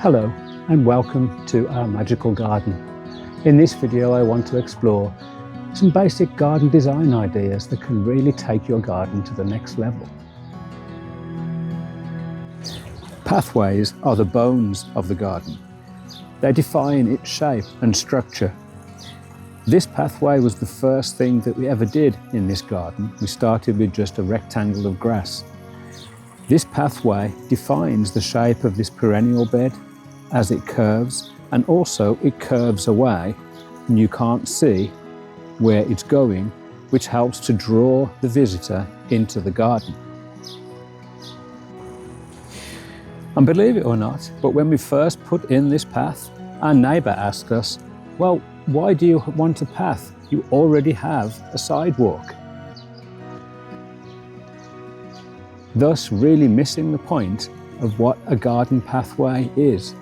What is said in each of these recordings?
Hello and welcome to our magical garden. In this video I want to explore some basic garden design ideas that can really take your garden to the next level. Pathways are the bones of the garden. They define its shape and structure. This pathway was the first thing that we ever did in this garden. We started with just a rectangle of grass. This pathway defines the shape of this perennial bed as it curves, and also it curves away and you can't see where it's going, which helps to draw the visitor into the garden. And believe it or not, but when we first put in this path, our neighbour asked us, well, why do you want a path? You already have a sidewalk. Thus really missing the point of what a garden pathway is.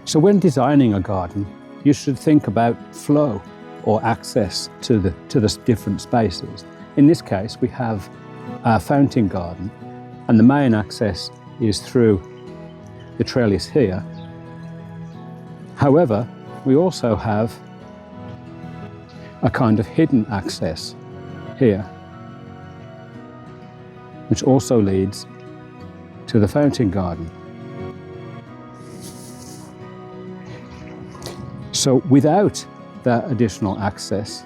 So when designing a garden, you should think about flow or access to the different spaces. In this case, we have our fountain garden, and the main access is through the trellis here. However, we also have a kind of hidden access here, which also leads to the fountain garden. So without that additional access,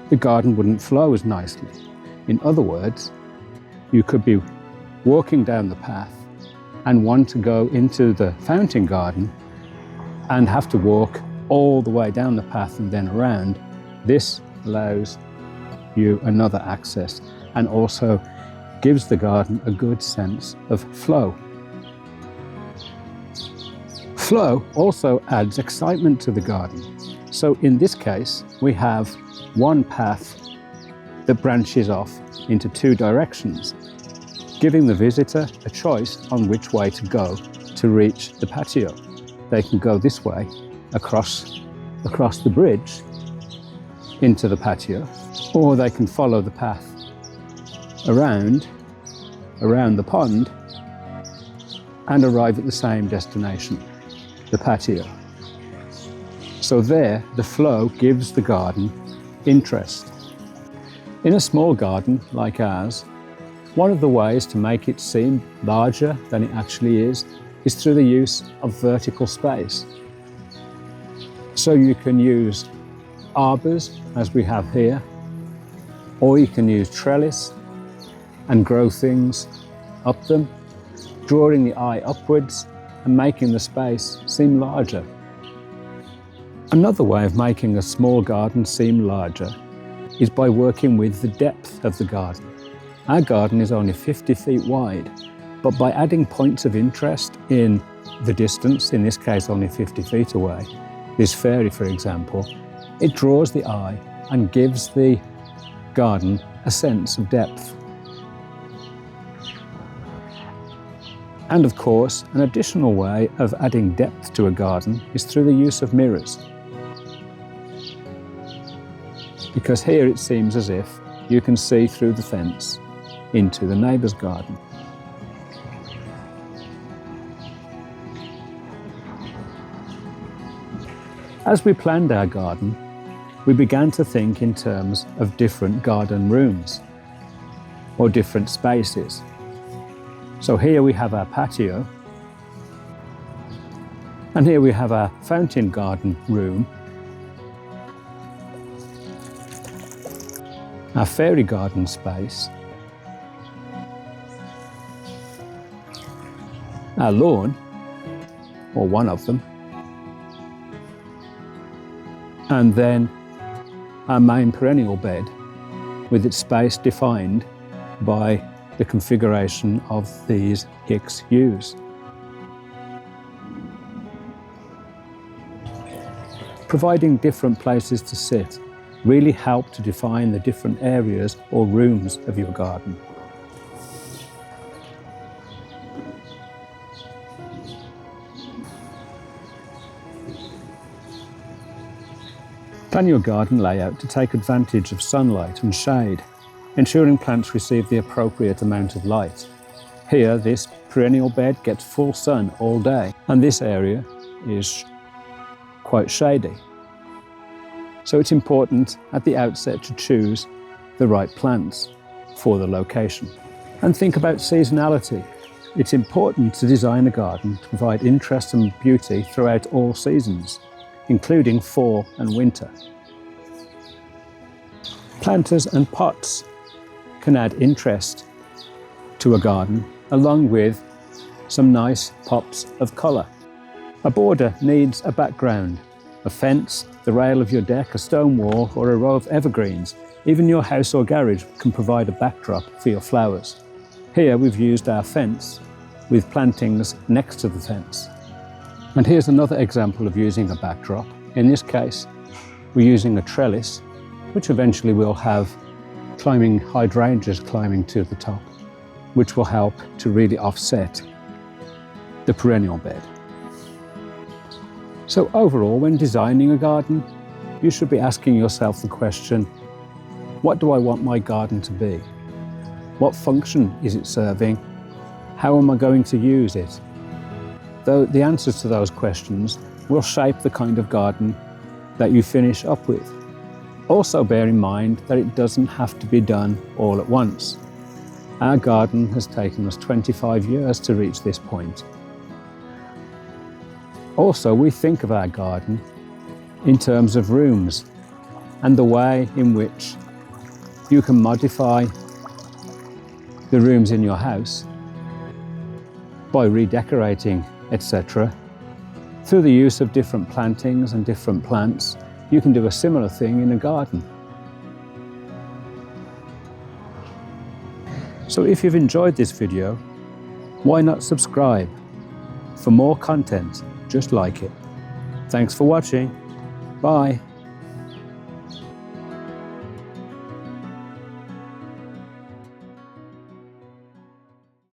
the garden wouldn't flow as nicely. In other words, you could be walking down the path and want to go into the fountain garden and have to walk all the way down the path and then around. This allows you another access and also gives the garden a good sense of flow. Flow also adds excitement to the garden. So in this case, we have one path that branches off into two directions, giving the visitor a choice on which way to go to reach the patio. They can go this way across the bridge into the patio, or they can follow the path around the pond and arrive at the same destination, the patio. So there, the flow gives the garden interest. In a small garden like ours, one of the ways to make it seem larger than it actually is through the use of vertical space. So you can use arbors, as we have here, or you can use trellis and grow things up them, drawing the eye upwards and making the space seem larger. Another way of making a small garden seem larger is by working with the depth of the garden. Our garden is only 50 feet wide, but by adding points of interest in the distance, in this case only 50 feet away, this fairy for example, it draws the eye and gives the garden a sense of depth. And of course, an additional way of adding depth to a garden is through the use of mirrors. Because here it seems as if you can see through the fence into the neighbour's garden. As we planned our garden, we began to think in terms of different garden rooms or different spaces. So here we have our patio, and here we have our fountain garden room, our fairy garden space, our lawn, or one of them, and then our main perennial bed with its space defined by the configuration of these Hicks yews. Providing different places to sit really help to define the different areas or rooms of your garden. Plan your garden layout to take advantage of sunlight and shade, ensuring plants receive the appropriate amount of light. Here, this perennial bed gets full sun all day, and this area is quite shady. So it's important at the outset to choose the right plants for the location. And think about seasonality. It's important to design a garden to provide interest and beauty throughout all seasons, including fall and winter. Planters and pots can add interest to a garden, along with some nice pops of colour. A border needs a background, a fence, the rail of your deck, a stone wall, or a row of evergreens. Even your house or garage can provide a backdrop for your flowers. Here we've used our fence with plantings next to the fence. And here's another example of using a backdrop. In this case, we're using a trellis, which eventually will have hydrangeas climbing to the top, which will help to really offset the perennial bed. So overall, when designing a garden, you should be asking yourself the question, what do I want my garden to be? What function is it serving? How am I going to use it? Though the answers to those questions will shape the kind of garden that you finish up with. Also bear in mind that it doesn't have to be done all at once. Our garden has taken us 25 years to reach this point. Also, we think of our garden in terms of rooms and the way in which you can modify the rooms in your house by redecorating, etc. Through the use of different plantings and different plants, you can do a similar thing in a garden. So if you've enjoyed this video, why not subscribe for more content just like it? Thanks for watching. Bye.